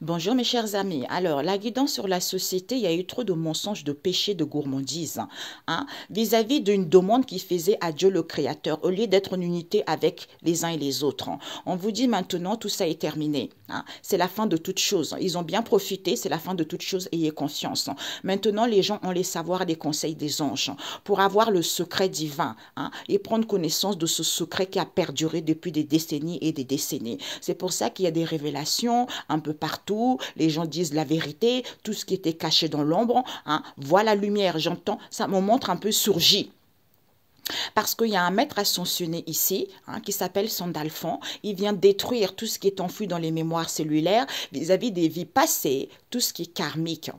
Bonjour mes chers amis. Alors, la guidance sur la société, il y a eu trop de mensonges, de péchés, de gourmandise vis-à-vis d'une demande qui faisait à Dieu le Créateur, au lieu d'être en unité avec les uns et les autres. On vous dit maintenant, tout ça est terminé. C'est la fin de toute chose. Ils ont bien profité, c'est la fin de toute chose, ayez conscience. Maintenant, les gens ont les savoirs des conseils des anges pour avoir le secret divin et prendre connaissance de ce secret qui a perduré depuis des décennies et des décennies. C'est pour ça qu'il y a des révélations un peu partout, les gens disent la vérité, tout ce qui était caché dans l'ombre, voit la lumière, j'entends, ça me montre un peu surgit. Parce qu'il y a un maître ascensionné ici, qui s'appelle Sandalphon, il vient détruire tout ce qui est enfoui dans les mémoires cellulaires vis-à-vis des vies passées, tout ce qui est karmique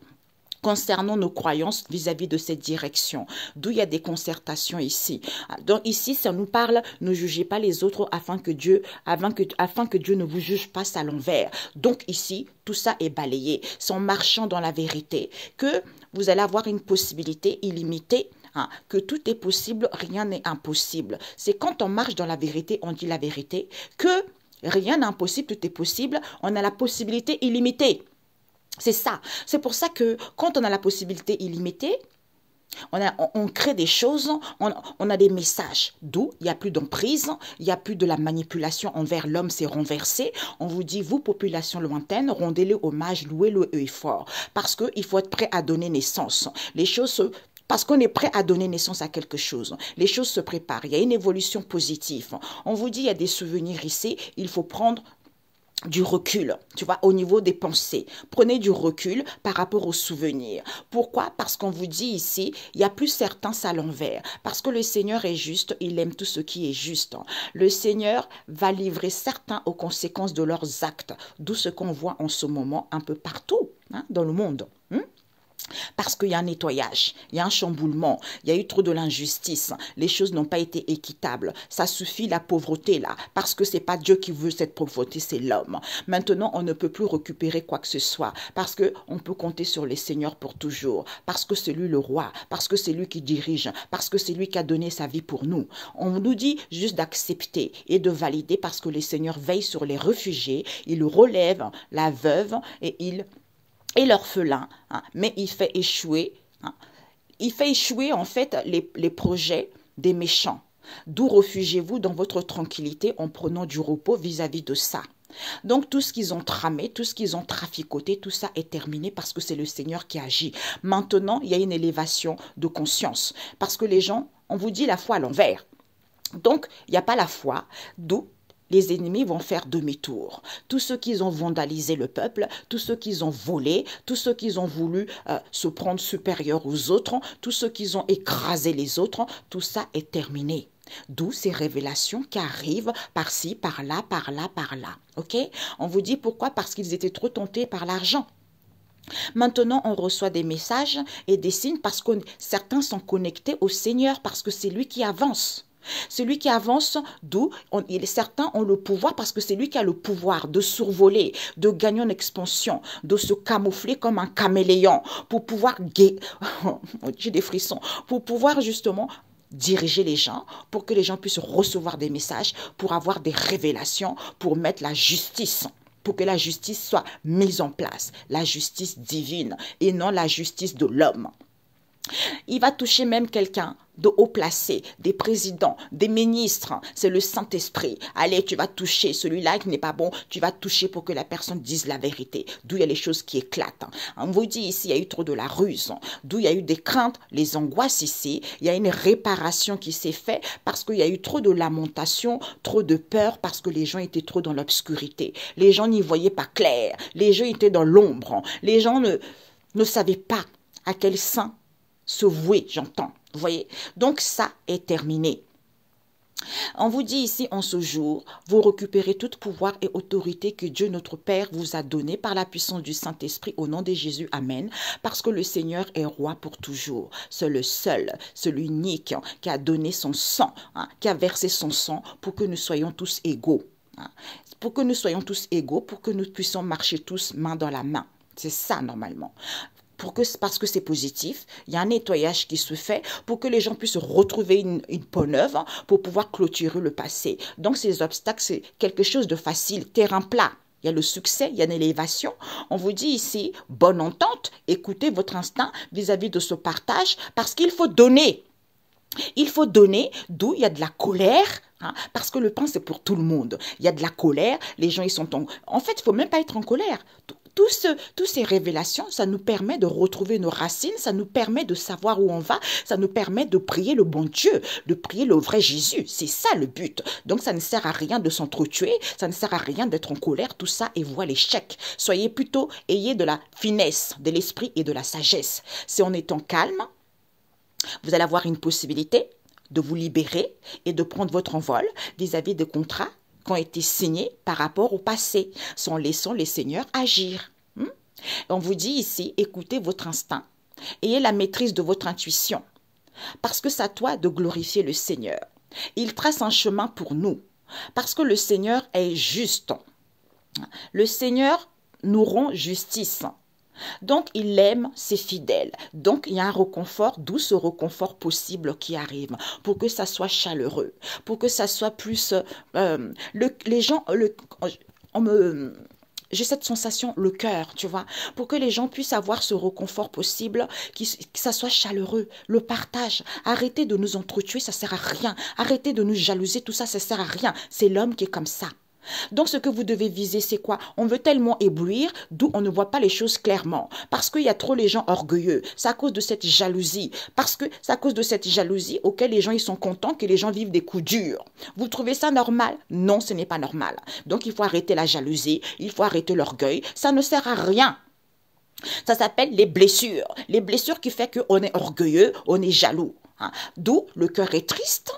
concernant nos croyances vis-à-vis de cette direction, d'où il y a des concertations ici. Donc ici, ça nous parle, ne jugez pas les autres afin que Dieu ne vous juge pas à l'envers. Donc ici, tout ça est balayé. C'est en marchant dans la vérité que vous allez avoir une possibilité illimitée, que tout est possible, rien n'est impossible. C'est quand on marche dans la vérité, on dit la vérité, que rien n'est impossible, tout est possible, on a la possibilité illimitée. C'est ça. C'est pour ça que quand on a la possibilité illimitée, on crée des choses, on a des messages. D'où il n'y a plus d'emprise, il n'y a plus de la manipulation envers l'homme, c'est renversé. On vous dit, vous, population lointaine, rendez-le hommage, louez-le et fort. Parce qu'il faut être prêt à donner naissance. Parce qu'on est prêt à donner naissance à quelque chose. Les choses se préparent. Il y a une évolution positive. On vous dit, il y a des souvenirs ici, il faut prendre du recul, tu vois, au niveau des pensées. Prenez du recul par rapport aux souvenirs. Pourquoi? Parce qu'on vous dit ici, il n'y a plus certains à l'envers. Parce que le Seigneur est juste, il aime tout ce qui est juste. Le Seigneur va livrer certains aux conséquences de leurs actes. D'où ce qu'on voit en ce moment un peu partout dans le monde. Parce qu'il y a un nettoyage, il y a un chamboulement, il y a eu trop de l'injustice, les choses n'ont pas été équitables. Ça suffit la pauvreté là, parce que c'est pas Dieu qui veut cette pauvreté, c'est l'homme. Maintenant, on ne peut plus récupérer quoi que ce soit, parce qu'on peut compter sur les seigneurs pour toujours, parce que c'est lui le roi, parce que c'est lui qui dirige, parce que c'est lui qui a donné sa vie pour nous. On nous dit juste d'accepter et de valider parce que les seigneurs veillent sur les réfugiés, ils relèvent la veuve et l'orphelin, mais il fait échouer en fait les projets des méchants. D'où réfugiez-vous dans votre tranquillité en prenant du repos vis-à-vis de ça. Donc tout ce qu'ils ont tramé, tout ce qu'ils ont traficoté, tout ça est terminé parce que c'est le Seigneur qui agit. Maintenant, il y a une élévation de conscience parce que les gens, on vous dit la foi à l'envers. Donc, il n'y a pas la foi, d'où les ennemis vont faire demi-tour. Tous ceux qui ont vandalisé le peuple, tous ceux qui ont volé, tous ceux qui ont voulu se prendre supérieur aux autres, tous ceux qui ont écrasé les autres, tout ça est terminé. D'où ces révélations qui arrivent par-ci, par-là, par-là, par-là. Ok? On vous dit pourquoi? Parce qu'ils étaient trop tentés par l'argent. Maintenant, on reçoit des messages et des signes parce que certains sont connectés au Seigneur parce que c'est lui qui avance. Celui qui avance, d'où certains ont le pouvoir parce que c'est lui qui a le pouvoir de survoler, de gagner en expansion, de se camoufler comme un caméléon pour pouvoir, j'ai des frissons, pour pouvoir justement diriger les gens, pour que les gens puissent recevoir des messages, pour avoir des révélations, pour mettre la justice. Pour que la justice soit mise en place, la justice divine et non la justice de l'homme. Il va toucher même quelqu'un de haut placé, des présidents, des ministres. C'est le Saint-Esprit. Allez, tu vas toucher celui-là qui n'est pas bon. Tu vas toucher pour que la personne dise la vérité. D'où il y a les choses qui éclatent. On vous dit ici, il y a eu trop de la ruse. D'où il y a eu des craintes, les angoisses ici. Il y a une réparation qui s'est faite parce qu'il y a eu trop de lamentation, trop de peur parce que les gens étaient trop dans l'obscurité. Les gens n'y voyaient pas clair. Les gens étaient dans l'ombre. Les gens ne savaient pas à quel saint se vouer, j'entends. Vous voyez? Donc ça est terminé. On vous dit ici en ce jour, vous récupérez tout pouvoir et autorité que Dieu notre Père vous a donné par la puissance du Saint-Esprit au nom de Jésus. Amen. Parce que le Seigneur est roi pour toujours. C'est le seul, c'est l'unique qui a donné son sang, qui a versé son sang pour que nous soyons tous égaux. Pour que nous soyons tous égaux, pour que nous puissions marcher tous main dans la main. C'est ça normalement. Parce que c'est positif, il y a un nettoyage qui se fait pour que les gens puissent retrouver une peau neuve pour pouvoir clôturer le passé. Donc ces obstacles, c'est quelque chose de facile, terrain plat. il y a le succès, il y a l'élévation. On vous dit ici, bonne entente, écoutez votre instinct vis-à-vis de ce partage parce qu'il faut donner. Il faut donner, d'où il y a de la colère, hein, parce que le pain, c'est pour tout le monde. Il y a de la colère, les gens, ils sont en fait, il ne faut même pas être en colère. Toutes ces révélations, ça nous permet de retrouver nos racines, ça nous permet de savoir où on va, ça nous permet de prier le bon Dieu, de prier le vrai Jésus. C'est ça le but. Donc, ça ne sert à rien de s'entretuer, ça ne sert à rien d'être en colère, tout ça est voie l'échec. Soyez plutôt, ayez de la finesse, de l'esprit et de la sagesse. C'est en étant calme, vous allez avoir une possibilité de vous libérer et de prendre votre envol vis-à-vis des contrats qui ont été signés par rapport au passé, sans laissant les seigneurs agir. On vous dit ici, écoutez votre instinct, ayez la maîtrise de votre intuition, parce que c'est à toi de glorifier le Seigneur. Il trace un chemin pour nous, parce que le Seigneur est juste. Le Seigneur nous rend justice. Donc, il aime ses fidèles. Donc, il y a un réconfort, d'où ce réconfort possible qui arrive, pour que ça soit chaleureux, pour que ça soit plus... les gens... j'ai cette sensation, le cœur, tu vois, pour que les gens puissent avoir ce réconfort possible, que ça soit chaleureux, le partage. Arrêtez de nous entretuer, ça sert à rien. Arrêtez de nous jalouser, tout ça, ça sert à rien. C'est l'homme qui est comme ça. Donc, ce que vous devez viser, c'est quoi? On veut tellement éblouir, d'où on ne voit pas les choses clairement. Parce qu'il y a trop les gens orgueilleux. C'est à cause de cette jalousie. Parce que c'est à cause de cette jalousie auquel les gens ils sont contents que les gens vivent des coups durs. Vous trouvez ça normal? Non, ce n'est pas normal. Donc, il faut arrêter la jalousie. Il faut arrêter l'orgueil. Ça ne sert à rien. Ça s'appelle les blessures. Les blessures qui font qu'on est orgueilleux, on est jaloux. D'où le cœur est triste.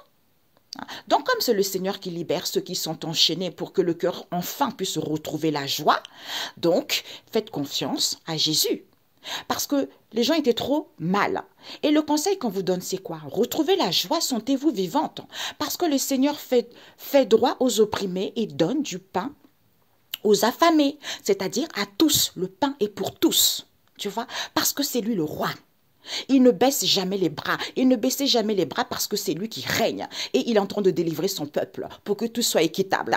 Donc, comme c'est le Seigneur qui libère ceux qui sont enchaînés pour que le cœur enfin puisse retrouver la joie, donc faites confiance à Jésus. Parce que les gens étaient trop mal. Et le conseil qu'on vous donne, c'est quoi? Retrouvez la joie, sentez-vous vivante. Parce que le Seigneur fait droit aux opprimés et donne du pain aux affamés. C'est-à-dire à tous. Le pain est pour tous. Tu vois? Parce que c'est lui le roi. Il ne baisse jamais les bras. Il ne baissait jamais les bras parce que c'est lui qui règne. Et il est en train de délivrer son peuple pour que tout soit équitable.